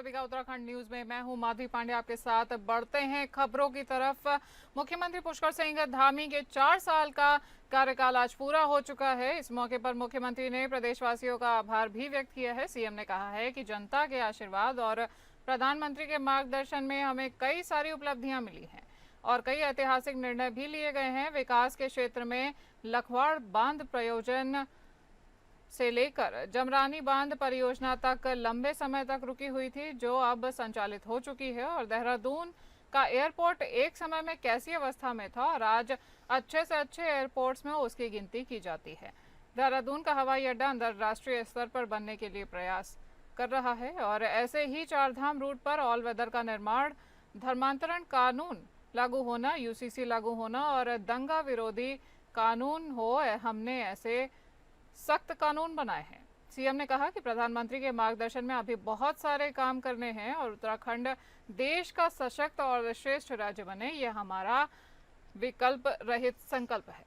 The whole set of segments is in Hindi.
सभी का उत्तराखंड न्यूज में मैं हूं माधवी पांडे आपके साथ। बढ़ते हैं खबरों की तरफ। मुख्यमंत्री पुष्कर सिंह धामी के 4 साल का कार्यकाल आज पूरा हो चुका है। इस मौके पर मुख्यमंत्री ने प्रदेशवासियों का आभार भी व्यक्त किया है। सीएम ने कहा है कि जनता के आशीर्वाद और प्रधानमंत्री के मार्गदर्शन में हमें कई सारी उपलब्धियां मिली हैं और कई ऐतिहासिक निर्णय भी लिए गए हैं। विकास के क्षेत्र में लखवाड़ बांध प्रयोजन से लेकर जमरानी बांध परियोजना तक लंबे समय तक रुकी हुई थी, जो अब संचालित हो चुकी है। और देहरादून का एयरपोर्ट एक समय में कैसी अवस्था में था और आज अच्छे से अच्छे एयरपोर्ट्स में उसकी गिनती की जाती है। देहरादून का हवाई अड्डा अंतर्राष्ट्रीय स्तर पर बनने के लिए प्रयास कर रहा है और ऐसे ही चारधाम रूट पर ऑल वेदर का निर्माण, धर्मांतरण कानून लागू होना, यूसीसी लागू होना और दंगा विरोधी कानून हो, हमने ऐसे सख्त कानून बनाए हैं। सीएम ने कहा कि प्रधानमंत्री के मार्गदर्शन में अभी बहुत सारे काम करने हैं और उत्तराखंड देश का सशक्त और श्रेष्ठ राज्य बने, यह हमारा विकल्प रहित संकल्प है।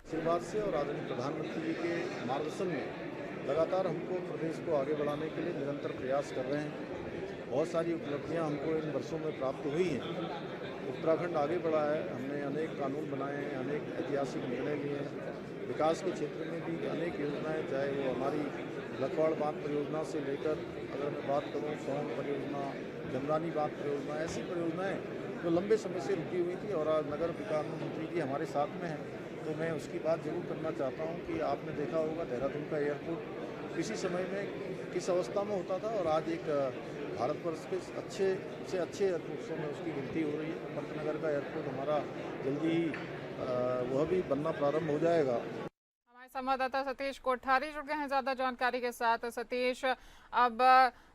आशीर्वाद से और आदरणीय प्रधानमंत्री जी के मार्गदर्शन में लगातार हमको प्रदेश को आगे बढ़ाने के लिए निरंतर प्रयास कर रहे हैं। बहुत सारी उपलब्धियां हमको इन वर्षों में प्राप्त हुई हैं। उत्तराखंड आगे बढ़ा है, हमने अनेक कानून बनाए हैं, अनेक ऐतिहासिक निर्णय लिए हैं। विकास के क्षेत्र में भी अनेक योजनाएं, चाहे वो हमारी लखवाड़ बांध परियोजना से लेकर अगर मैं बात करूँ सोंग परियोजना, जमरानी बांध परियोजना, ऐसी परियोजनाएं जो लंबे समय से रुकी हुई थी और आज नगर विकास मंत्री जी हमारे साथ में हैं, तो मैं उसकी बात जरूर करना चाहता हूँ कि आपने देखा होगा देहरादून का एयरपोर्ट किसी समय में किस अवस्था में होता था और आज एक भारतवर्ष के अच्छे से अच्छे एयरपोर्ट्सों में उसकी गिनती हो रही है। पंतनगर का एयरपोर्ट हमारा जल्दी ही वह भी बनना प्रारंभ हो जाएगा। हमारे संवाददाता सतीश कोठारी जुड़ गए हैं ज्यादा जानकारी के साथ। सतीश, अब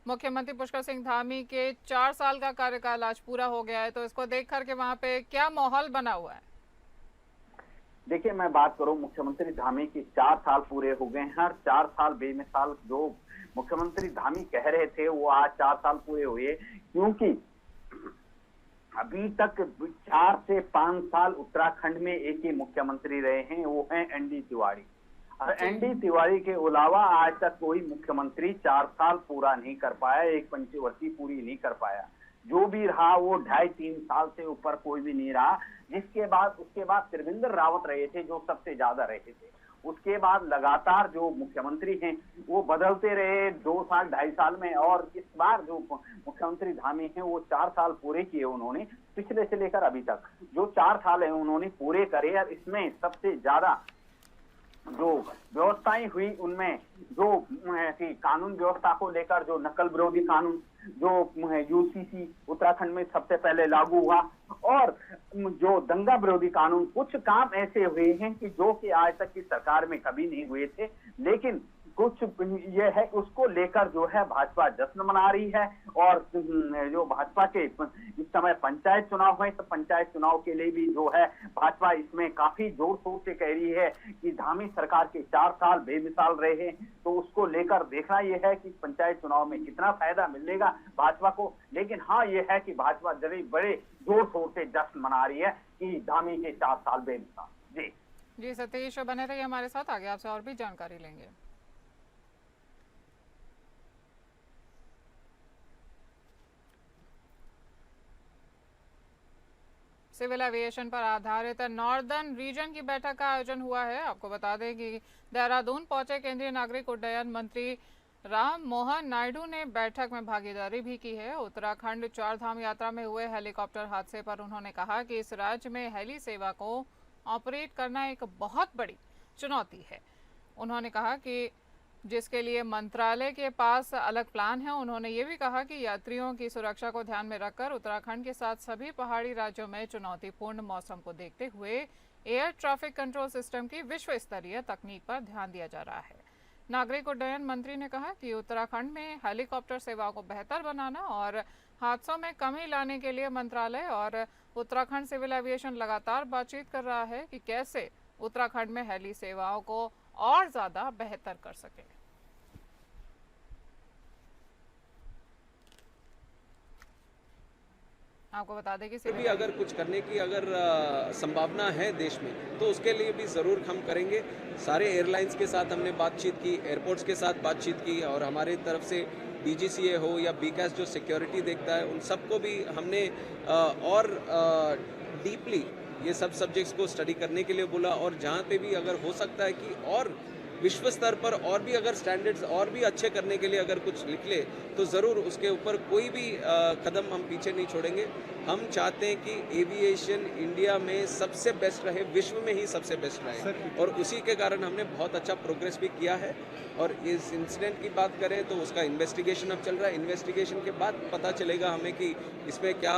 मुख्यमंत्री पुष्कर सिंह धामी के 4 साल का कार्यकाल आज पूरा हो गया है, तो इसको देख करके वहाँ पे क्या माहौल बना हुआ है? देखिए, मैं बात करूं मुख्यमंत्री धामी की 4 साल पूरे हो गए हैं। हर 4 साल बेमिसाल जो मुख्यमंत्री धामी कह रहे थे वो आज 4 साल पूरे हुए, क्योंकि अभी तक 4 से 5 साल उत्तराखंड में एक ही मुख्यमंत्री रहे हैं, वो है एनडी तिवारी। और एनडी तिवारी के अलावा आज तक कोई मुख्यमंत्री 4 साल पूरा नहीं कर पाया, एक पंचवर्षीय पूरी नहीं कर पाया। जो भी रहा वो 2.5-3 साल से ऊपर कोई भी नहीं रहा। उसके बाद त्रिवेंद्र रावत रहे थे जो सबसे ज्यादा रहे थे। उसके बाद लगातार जो मुख्यमंत्री हैं वो बदलते रहे 2 साल 2.5 साल में, और इस बार जो मुख्यमंत्री धामी हैं वो 4 साल पूरे किए उन्होंने। पिछले से लेकर अभी तक जो 4 साल है उन्होंने पूरे करे। और इसमें सबसे ज्यादा जो व्यवस्थाएं हुई उनमें जो कानून व्यवस्था को लेकर जो नकल विरोधी कानून जो यूसीसी उत्तराखंड में सबसे पहले लागू हुआ, और जो दंगा विरोधी कानून, कुछ काम ऐसे हुए हैं कि जो कि आज तक की सरकार में कभी नहीं हुए थे, लेकिन कुछ ये है उसको लेकर जो है भाजपा जश्न मना रही है। और जो भाजपा के इस समय पंचायत चुनाव है, तो पंचायत चुनाव के लिए भी जो है भाजपा इसमें काफी जोर शोर से कह रही है कि धामी सरकार के 4 साल बेमिसाल रहे हैं, तो उसको लेकर देखना यह है कि पंचायत चुनाव में कितना फायदा मिलेगा भाजपा को। लेकिन हाँ, ये है कि भाजपा बड़े जोर शोर से जश्न मना रही है कि धामी के 4 साल बेमिसाल। जी सतीश, बने रहिए हमारे साथ, आगे आपसे और भी जानकारी लेंगे। सिविल एविएशन पर आधारित नॉर्दर्न रीजन की बैठक का आयोजन हुआ है। आपको बता दें कि देहरादून पहुंचे केंद्रीय नागरिक उड्डयन मंत्री राम मोहन नायडू ने बैठक में भागीदारी भी की है। उत्तराखंड चारधाम यात्रा में हुए हेलीकॉप्टर हादसे पर उन्होंने कहा कि इस राज्य में हेली सेवा को ऑपरेट करना एक बहुत बड़ी चुनौती है। उन्होंने कहा कि जिसके लिए मंत्रालय के पास अलग प्लान है। उन्होंने ये भी कहा कि यात्रियों की सुरक्षा को ध्यान में रखकर उत्तराखंड के साथ सभी पहाड़ी राज्यों में चुनौतीपूर्ण मौसम को देखते हुए एयर ट्रैफिक कंट्रोल सिस्टम की विश्व स्तरीय तकनीक पर ध्यान दिया जा रहा है। नागरिक उड्डयन मंत्री ने कहा कि उत्तराखंड में हेलीकॉप्टर सेवाओं को बेहतर बनाना और हादसों में कमी लाने के लिए मंत्रालय और उत्तराखंड सिविल एविएशन लगातार बातचीत कर रहा है कि कैसे उत्तराखंड में हेली सेवाओं को और ज्यादा बेहतर कर सके। आपको बता दें कि भी अगर कुछ करने की अगर संभावना है देश में तो उसके लिए भी ज़रूर हम करेंगे। सारे एयरलाइंस के साथ हमने बातचीत की, एयरपोर्ट्स के साथ बातचीत की और हमारे तरफ से डीजीसीए हो या बीकैस जो सिक्योरिटी देखता है उन सबको भी हमने और डीपली ये सब सब्जेक्ट्स को स्टडी करने के लिए बोला और जहाँ पे भी अगर हो सकता है कि और विश्व स्तर पर और भी अगर स्टैंडर्ड्स और भी अच्छे करने के लिए अगर कुछ निकले तो ज़रूर उसके ऊपर कोई भी कदम हम पीछे नहीं छोड़ेंगे। हम चाहते हैं कि एविएशन इंडिया में सबसे बेस्ट रहे, विश्व में ही सबसे बेस्ट रहे और उसी के कारण हमने बहुत अच्छा प्रोग्रेस भी किया है। और इस इंसिडेंट की बात करें तो उसका इन्वेस्टिगेशन अब चल रहा है। इन्वेस्टिगेशन के बाद पता चलेगा हमें कि इसमें क्या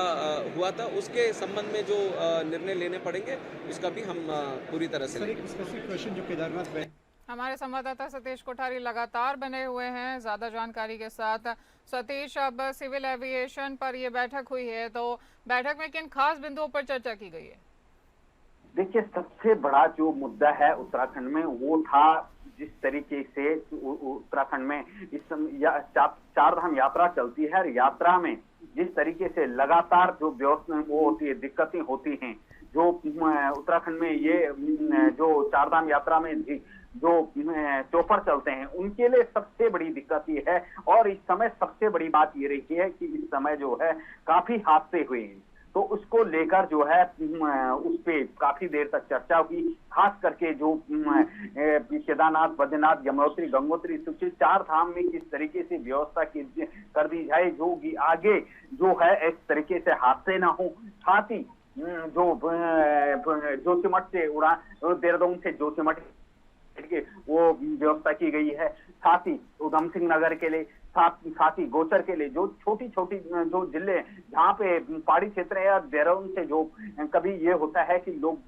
हुआ था। उसके संबंध में जो निर्णय लेने पड़ेंगे उसका भी हम पूरी तरह से लेंगे। स्पेसिफिक क्वेश्चन जो केदारनाथ में हमारे संवाददाता सतीश कोठारी लगातार बने हुए हैं ज्यादा जानकारी के साथ। सतीश, अब सिविल एविएशन पर ये बैठक हुई है, तो बैठक में किन खास बिंदुओं पर चर्चा की गई है? देखिए, सबसे बड़ा जो मुद्दा है उत्तराखंड में वो था जिस तरीके से उत्तराखंड में इस चार धाम यात्रा चलती है। यात्रा में जिस तरीके से लगातार जो व्यवस्था वो होती है, दिक्कतें होती हैं, जो उत्तराखंड में ये जो चार धाम यात्रा में जो चौपर चलते हैं उनके लिए सबसे बड़ी दिक्कत ये है। और इस समय सबसे बड़ी बात ये रही है कि इस समय जो है काफी हादसे हुए हैं, तो उसको लेकर जो है उस पे काफी देर तक चर्चा हुई। खास करके जो केदारनाथ, बद्रीनाथ, यमुनोत्री, गंगोत्री, सुखी चार धाम में किस तरीके से व्यवस्था कर दी जाए जो कि आगे जो है इस तरीके से हादसे ना हो। साथ ही जो जोशीमठ से उड़ान, देहरादून से जोशीमठ वो व्यवस्था की गई है। साथ ही उधम सिंह नगर के लिए, साथ ही गोचर के लिए जो छोटी छोटी जो जिले जहाँ पे पहाड़ी क्षेत्र है या देहरादून से जो कभी ये होता है कि लोग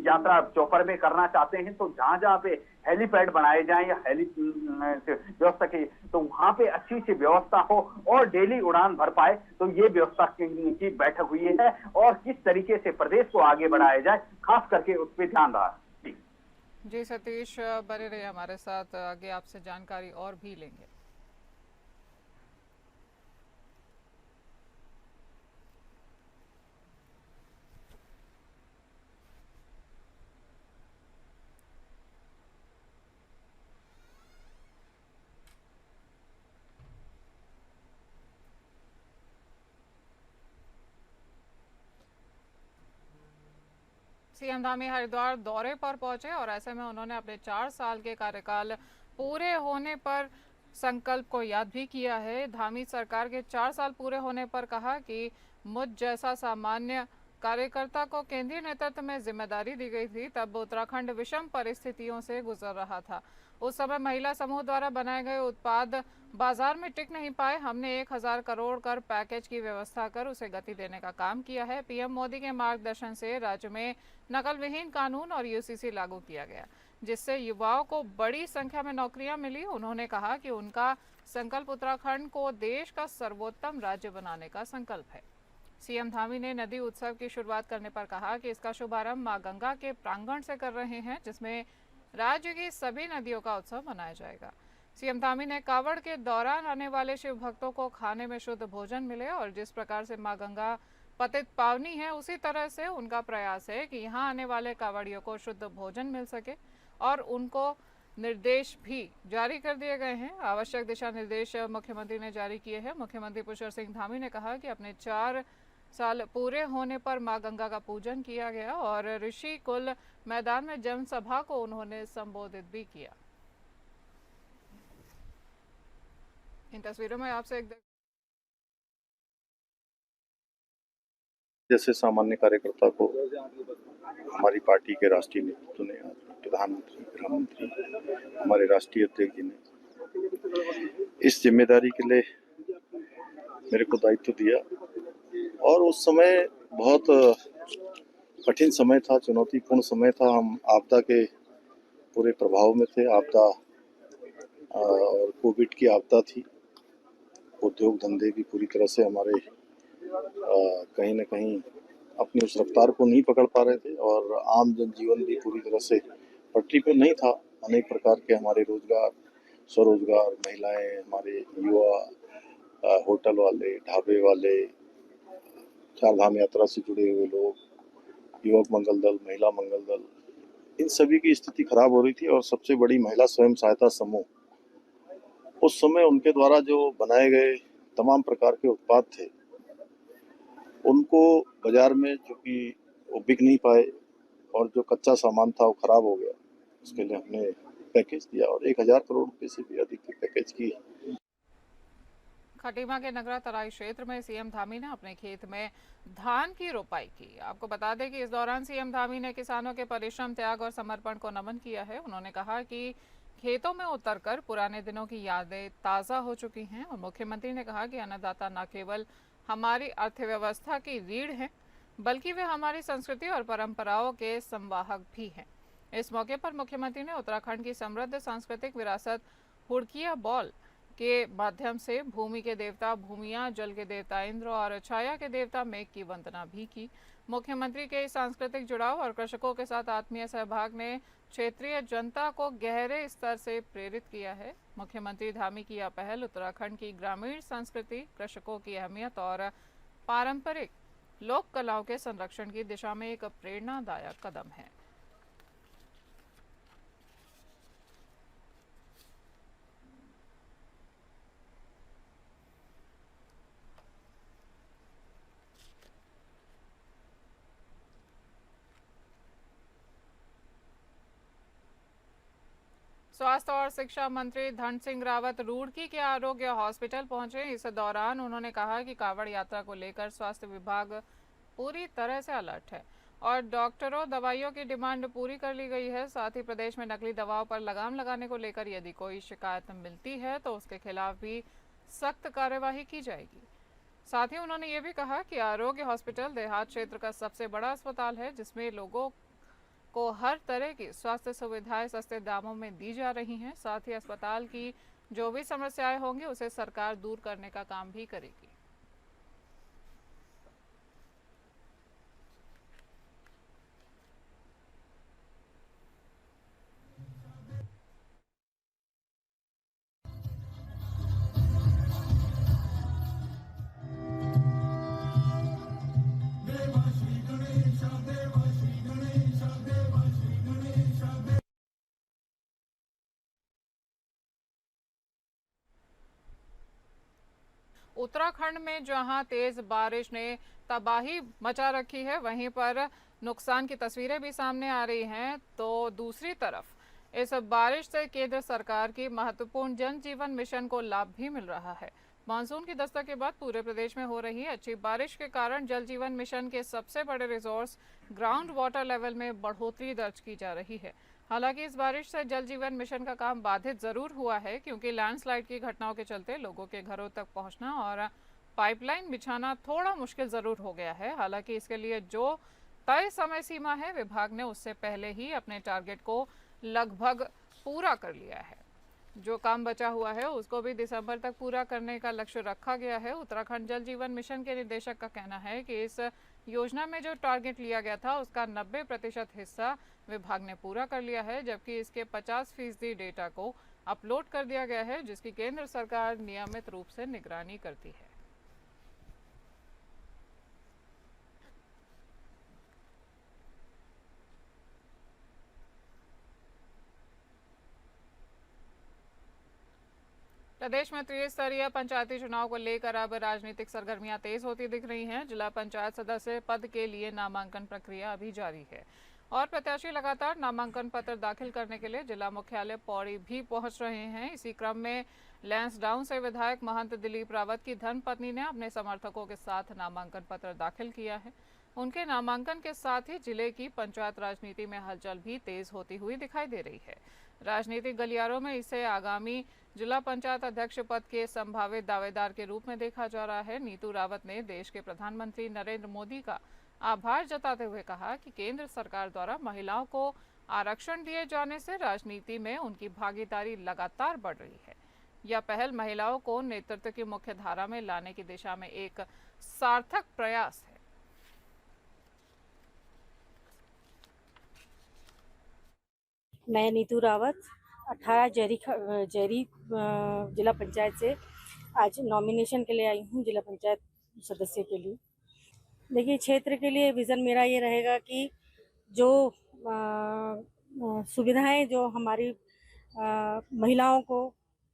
यात्रा चौपर में करना चाहते हैं, तो जहाँ जहाँ पे हेलीपैड बनाए जाएं या हेली व्यवस्था की तो वहां पे अच्छी सी व्यवस्था हो और डेली उड़ान भर पाए, तो ये व्यवस्था की बैठक हुई है। और किस तरीके से प्रदेश को आगे बढ़ाया जाए खास करके उस पर ध्यान रहा। जी सतीश, बने रहिए हमारे साथ, आगे आपसे जानकारी और भी लेंगे। सीएम धामी हरिद्वार दौरे पर पहुंचे और ऐसे में उन्होंने अपने 4 साल के कार्यकाल पूरे होने पर संकल्प को याद भी किया है। धामी सरकार के 4 साल पूरे होने पर कहा कि मुझ जैसा सामान्य कार्यकर्ता को केंद्रीय नेतृत्व में जिम्मेदारी दी गई थी, तब उत्तराखंड विषम परिस्थितियों से गुजर रहा था। उस समय महिला समूह द्वारा बनाए गए उत्पाद बाजार में टिक नहीं पाए। हमने 1000 करोड़ कर पैकेज की व्यवस्था कर उसे गति देने का काम किया है। पीएम मोदी के मार्गदर्शन से राज्य में नकल विहीन कानून और यूसीसी लागू किया गया, जिससे युवाओं को बड़ी संख्या में नौकरियां मिली। उन्होंने कहा कि उनका संकल्प उत्तराखंड को देश का सर्वोत्तम राज्य बनाने का संकल्प है। सीएम धामी ने नदी उत्सव की शुरुआत करने पर कहा कि इसका शुभारंभ मां गंगा के प्रांगण से कर रहे हैं, जिसमें राज्य की सभी नदियों का उत्सव मनाया जाएगा। सीएम धामी ने कावड़ के दौरान आने वाले शिव भक्तों को खाने में शुद्ध भोजन मिले और जिस प्रकार से मां गंगा पतित पावनी है, उसी तरह से उनका प्रयास है कि यहाँ आने वाले कावड़ियों को शुद्ध भोजन मिल सके और उनको निर्देश भी जारी कर दिए गए हैं। आवश्यक दिशा निर्देश मुख्यमंत्री ने जारी किए हैं। मुख्यमंत्री पुष्कर सिंह धामी ने कहा कि अपने 4 साल पूरे होने पर मां गंगा का पूजन किया गया और ऋषि कुल मैदान में जनसभा को उन्होंने संबोधित भी किया। इन तस्वीरों में आपसे एक जैसे सामान्य कार्यकर्ता को हमारी पार्टी के राष्ट्रीय नेतृत्व ने, प्रधानमंत्री, गृहमंत्री, हमारे राष्ट्रीय अध्यक्ष जी ने इस जिम्मेदारी के लिए मेरे को दायित्व दिया और उस समय बहुत कठिन समय था, चुनौतीपूर्ण समय था। हम आपदा के पूरे प्रभाव में थे। आपदा और कोविड की आपदा थी। उद्योग धंधे भी पूरी तरह से हमारे कहीं न कहीं अपनी उस रफ्तार को नहीं पकड़ पा रहे थे और आम जनजीवन भी पूरी तरह से पटरी पर नहीं था। अनेक प्रकार के हमारे रोजगार, स्वरोजगार, महिलाएं, हमारे युवा, होटल वाले, ढाबे वाले, चार धाम यात्रा से जुड़े हुए लोग, युवक मंगल दल, महिला मंगल दल, इन सभी की स्थिति खराब हो रही थी। और सबसे बड़ी महिला स्वयं सहायता समूह, उस समय उनके द्वारा जो बनाए गए तमाम प्रकार के उत्पाद थे, उनको बाजार में चूंकि वो बिक नहीं पाए और जो कच्चा सामान था वो खराब हो गया, उसके लिए हमने पैकेज दिया और 1000 करोड़ रुपए से भी अधिक की पैकेज की। खटीमा के नगरा तराई क्षेत्र में सीएम धामी ने अपने खेत में धान की रोपाई की। आपको बता दें कि इस दौरान सीएम धामी ने किसानों के परिश्रम, त्याग और समर्पण को नमन किया है। उन्होंने कहा कि खेतों में उतरकर पुराने दिनों की यादें ताज़ा हो चुकी हैं और मुख्यमंत्री ने कहा कि अन्नदाता न केवल हमारी अर्थव्यवस्था की रीढ़ हैं, बल्कि वे हमारी संस्कृति और परंपराओं के संवाहक भी हैं। इस मौके पर मुख्यमंत्री ने उत्तराखंड की समृद्ध सांस्कृतिक विरासत हुड़किया बॉल के माध्यम से भूमि के देवता भूमिया, जल के देवता इंद्र और छाया के देवता मेघ की वंदना भी की। मुख्यमंत्री के सांस्कृतिक जुड़ाव और कृषकों के साथ आत्मीय सहभाग ने क्षेत्रीय जनता को गहरे स्तर से प्रेरित किया है। मुख्यमंत्री धामी की यह पहल उत्तराखंड की ग्रामीण संस्कृति, कृषकों की अहमियत और पारंपरिक लोक कलाओं के संरक्षण की दिशा में एक प्रेरणादायक कदम है। स्वास्थ्य और शिक्षा मंत्री धन सिंह रावत रुड़की के आरोग्य हॉस्पिटल पहुंचे। इस दौरान उन्होंने कहा कि कांवड़ यात्रा को लेकर स्वास्थ्य विभाग पूरी तरह से अलर्ट है और डॉक्टरों, दवाइयों की डिमांड पूरी कर ली गई है। साथ ही प्रदेश में नकली दवाओं पर लगाम लगाने को लेकर यदि कोई शिकायत मिलती है तो उसके खिलाफ भी सख्त कार्यवाही की जाएगी। साथ ही उन्होंने ये भी कहा कि आरोग्य हॉस्पिटल देहात क्षेत्र का सबसे बड़ा अस्पताल है, जिसमें लोगों को हर तरह की स्वास्थ्य सुविधाएं सस्ते दामों में दी जा रही हैं। साथ ही अस्पताल की जो भी समस्याएं होंगी उसे सरकार दूर करने का काम भी करेगी। उत्तराखंड में जहां तेज बारिश ने तबाही मचा रखी है, वहीं पर नुकसान की तस्वीरें भी सामने आ रही हैं। तो दूसरी तरफ इस बारिश से केंद्र सरकार की महत्वपूर्ण जन जीवन मिशन को लाभ भी मिल रहा है। मानसून की दस्तक के बाद पूरे प्रदेश में हो रही अच्छी बारिश के कारण जल जीवन मिशन के सबसे बड़े रिसोर्स ग्राउंड वाटर लेवल में बढ़ोतरी दर्ज की जा रही है। हालांकि इस बारिश से जल जीवन मिशन का काम बाधित जरूर हुआ है, क्योंकि लैंडस्लाइड की घटनाओं के चलते लोगों के घरों तक पहुंचना और पाइपलाइन बिछाना थोड़ा मुश्किल जरूर हो गया है। हालांकि इसके लिए जो तय समय सीमा है, विभाग ने उससे पहले ही अपने टारगेट को लगभग पूरा कर लिया है। जो काम बचा हुआ है उसको भी दिसंबर तक पूरा करने का लक्ष्य रखा गया है। उत्तराखंड जल जीवन मिशन के निदेशक का कहना है कि इस योजना में जो टारगेट लिया गया था उसका 90% हिस्सा विभाग ने पूरा कर लिया है, जबकि इसके 50% डेटा को अपलोड कर दिया गया है, जिसकी केंद्र सरकार नियमित रूप से निगरानी करती है। प्रदेश में त्रिस्तरीय पंचायती चुनाव को लेकर अब राजनीतिक सरगर्मियां तेज होती दिख रही हैं। जिला पंचायत सदस्य पद के लिए नामांकन प्रक्रिया अभी जारी है और प्रत्याशी लगातार नामांकन पत्र दाखिल करने के लिए जिला मुख्यालय पौड़ी भी पहुंच रहे हैं। इसी क्रम में लैंसडाउन से विधायक महंत दिलीप रावत की धर्मपत्नी ने अपने समर्थकों के साथ नामांकन पत्र दाखिल किया है। उनके नामांकन के साथ ही जिले की पंचायत राजनीति में हलचल भी तेज होती हुई दिखाई दे रही है। राजनीतिक गलियारों में इसे आगामी जिला पंचायत अध्यक्ष पद के संभावित दावेदार के रूप में देखा जा रहा है। नीतू रावत ने देश के प्रधानमंत्री नरेंद्र मोदी का आभार जताते हुए कहा कि केंद्र सरकार द्वारा महिलाओं को आरक्षण दिए जाने से राजनीति में उनकी भागीदारी लगातार बढ़ रही है। यह पहल महिलाओं को नेतृत्व की मुख्य धारा में लाने की दिशा में एक सार्थक प्रयास है। मैं नीतू रावत 18 जैरी जिला पंचायत से आज नॉमिनेशन के लिए आई हूँ, जिला पंचायत सदस्य के लिए। देखिए, क्षेत्र के लिए विज़न मेरा ये रहेगा कि जो सुविधाएं जो हमारी महिलाओं को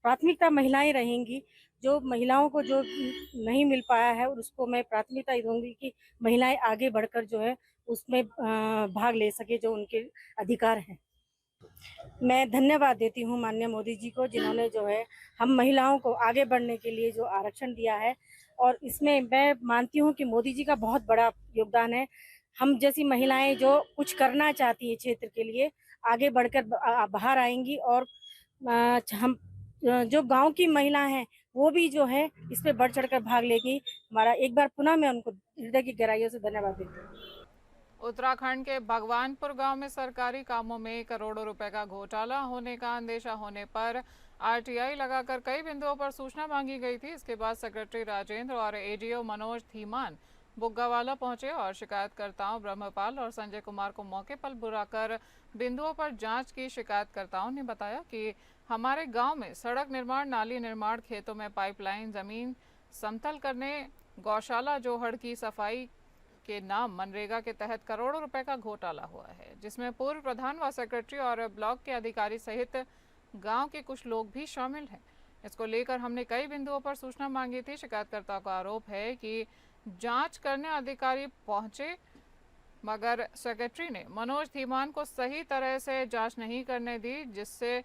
प्राथमिकता महिलाएं रहेंगी, जो महिलाओं को जो नहीं मिल पाया है उसको मैं प्राथमिकता दूंगी कि महिलाएं आगे बढ़कर जो है उसमें भाग ले सके, जो उनके अधिकार हैं। मैं धन्यवाद देती हूँ माननीय मोदी जी को, जिन्होंने जो है हम महिलाओं को आगे बढ़ने के लिए जो आरक्षण दिया है, और इसमें मैं मानती हूँ कि मोदी जी का बहुत बड़ा योगदान है। हम जैसी महिलाएं जो कुछ करना चाहती है क्षेत्र के लिए, आगे बढ़कर बाहर आएंगी, और हम जो गांव की महिला हैं वो भी जो है इस पे बढ़ चढ़कर भाग लेगी। हमारा एक बार पुनः मैं उनको हृदय की गहराइयों से धन्यवाद देती हूँ। उत्तराखंड के भगवानपुर गांव में सरकारी कामों में करोड़ों रुपए का घोटाला होने का अंदेशा होने पर आरटीआई लगाकर कई बिंदुओं पर सूचना मांगी गई थी। इसके बाद सेक्रेटरी राजेंद्र और एडीओ मनोज धीमान बुग्गावाला पहुंचे और शिकायतकर्ताओं ब्रह्मपाल और संजय कुमार को मौके पर बुलाकर बिंदुओं पर जांच की। शिकायतकर्ताओं ने बताया कि हमारे गांव में सड़क निर्माण, नाली निर्माण, खेतों में पाइपलाइन, जमीन समतल करने, गौशाला जोहड़ की सफाई के नाम मनरेगा के तहत करोड़ों रुपए का घोटाला हुआ है, जिसमें पूर्व प्रधान व सेक्रेटरी और ब्लॉक के अधिकारी सहित गांव के कुछ लोग भी शामिल हैं। इसको लेकर हमने कई बिंदुओं पर सूचना मांगी थी। शिकायतकर्ताओं का आरोप है कि जांच करने अधिकारी पहुंचे मगर सेक्रेटरी ने मनोज धीमान को सही तरह से जांच नहीं करने दी, जिससे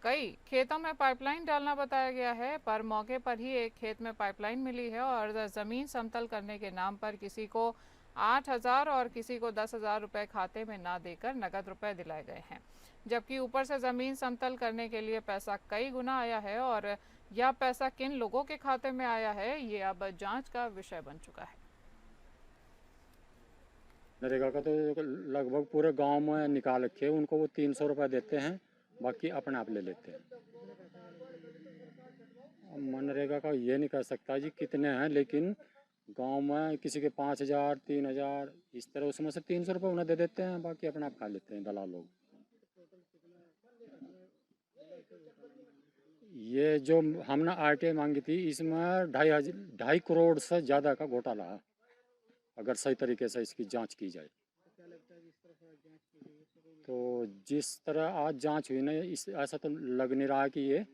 कई खेतों में पाइपलाइन डालना बताया गया है, पर मौके पर ही एक खेत में पाइपलाइन मिली है और जमीन समतल करने के नाम पर किसी को 8,000 और किसी को 10,000 रुपए खाते में ना देकर नगद रुपए दिलाए गए हैं, जबकि ऊपर से जमीन समतल करने के लिए पैसा कई गुना आया है और यह पैसा किन लोगों के खाते में आया है, ये अब जांच का विषय बन चुका है। नरेगा का तो लगभग पूरे गांव में निकाल रखे, उनको वो 300 रुपये देते हैं, बाकी अपने आप ले लेते हैं। मनरेगा का ये नहीं कह सकता जी कितने हैं, लेकिन गांव में किसी के 5,000, 3,000 इस तरह, उसमें से 300 रुपये उन्हें दे देते हैं, बाकी अपने आप खा लेते हैं दलाल लोग। ये जो हमने आरटीआई मांगी थी, इसमें 2.5 करोड़ से ज़्यादा का घोटाला है, अगर सही तरीके से इसकी जांच की जाए। तो जिस तरह आज जांच हुई ना, इस ऐसा तो लग नहीं रहा कि ये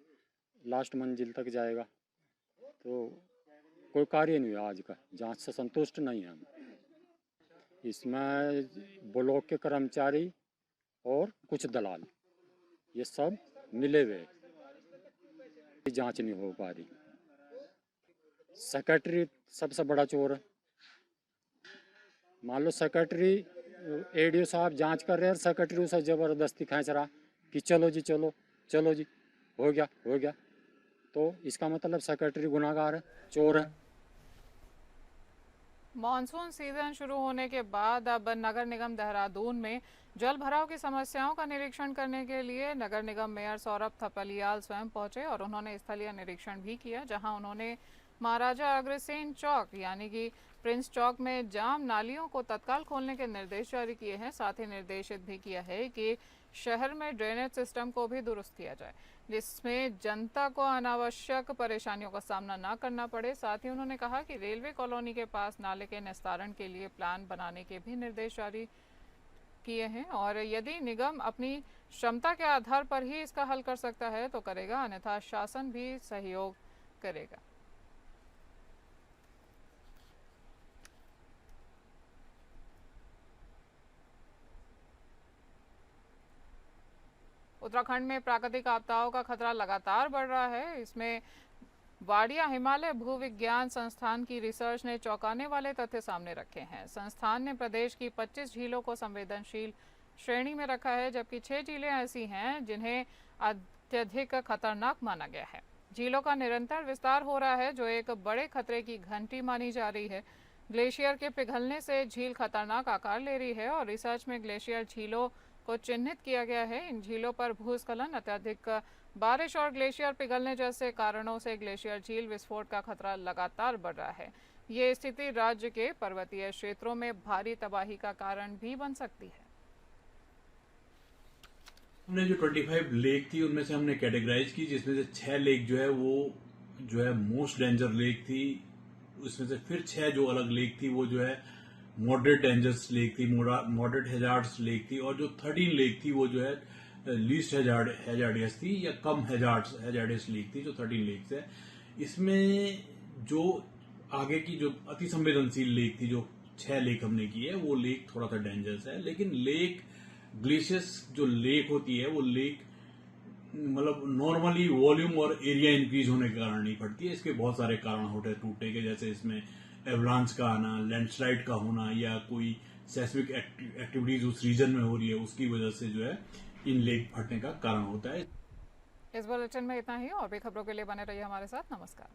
लास्ट मंजिल तक जाएगा, तो कोई कार्य नहीं हुआ आज का, जांच से संतुष्ट नहीं है हम। इसमें ब्लॉक के कर्मचारी और कुछ दलाल, ये सब मिले हुए, जांच नहीं हो पा रही। सेक्रेटरी सबसे बड़ा चोर है। मान लो सेक्रेटरी, एडीओ साहब जांच कर रहे हैं, सेक्रेटरी उसे ज़बरदस्ती खींच रहा कि चलो जी चलो चलो जी, हो गया, तो इसका मतलब सेक्रेटरी गुनाहगार है, चोर है। मॉनसून सीजन शुरू होने के बाद अब नगर निगम देहरादून में जल भराव की समस्याओं का निरीक्षण करने के लिए नगर निगम मेयर सौरभ थपलियाल स्वयं पहुंचे और उन्होंने स्थलीय निरीक्षण भी किया, जहां उन्होंने महाराजा अग्रसेन चौक यानी कि प्रिंस चौक में जाम नालियों को तत्काल खोलने के निर्देश जारी किए हैं। साथ ही निर्देशित भी किया है कि शहर में ड्रेनेज सिस्टम को भी दुरुस्त किया जाए, जिसमें जनता को अनावश्यक परेशानियों का सामना ना करना पड़े। साथ ही उन्होंने कहा कि रेलवे कॉलोनी के पास नाले के निस्तारण के लिए प्लान बनाने के भी निर्देश जारी किए हैं और यदि निगम अपनी क्षमता के आधार पर ही इसका हल कर सकता है तो करेगा, अन्यथा शासन भी सहयोग करेगा। उत्तराखंड में प्राकृतिक आपदाओं का खतरा लगातार बढ़ रहा है। इसमें वाडिया हिमालय भूविज्ञान संस्थान की रिसर्च ने चौंकाने वाले तथ्य सामने रखे हैं। संस्थान ने प्रदेश की 25 झीलों को संवेदनशील श्रेणी में रखा है, जबकि 6 झीलें ऐसी हैं जिन्हें अत्यधिक खतरनाक माना गया है। झीलों का निरंतर विस्तार हो रहा है, जो एक बड़े खतरे की घंटी मानी जा रही है। ग्लेशियर के पिघलने से झील खतरनाक आकार ले रही है और रिसर्च में ग्लेशियर झीलों को चिन्हित किया गया है। इन झीलों पर भूस्खलन, अत्यधिक बारिश और ग्लेशियर पिघलने जैसे कारणों से ग्लेशियर झील विस्फोट का खतरा लगातार बढ़ रहा है। ये स्थिति राज्य के पर्वतीय क्षेत्रों में भारी तबाही का कारण भी बन सकती है। हमने जो 25 लेक थी उनमें से हमने कैटेगराइज की, जिसमें से 6 लेक जो है वो जो है मोस्ट डेंजर लेक थी। उसमें से फिर 6 जो अलग लेक थी वो जो है मॉडरेट डेंजरस लेक थी, मॉडरेट हैजार्ड्स लेक थी, और जो 13 लेक थी वो जो है लीस्ट हैजार्डियस थी या कम हैजार्डियस लेक थी, जो 13 लेक्स है। इसमें जो आगे की जो अति संवेदनशील लेक थी, जो 6 लेक हमने की है, वो लेक थोड़ा सा डेंजरस है। लेकिन लेक ग्लेशियस जो लेक होती है वो लेक मतलब नॉर्मली वॉल्यूम और एरिया इंक्रीज होने के कारण नहीं फटती है। इसके बहुत सारे कारण होते हैं टूटने के, जैसे इसमें एवलांच का आना, लैंडस्लाइड का होना, या कोई सेस्मिक एक्टिविटीज उस रीजन में हो रही है, उसकी वजह से जो है इन लेक फटने का कारण होता है। इस बुलेटिन में इतना ही। और भी खबरों के लिए बने रहिए हमारे साथ। नमस्कार।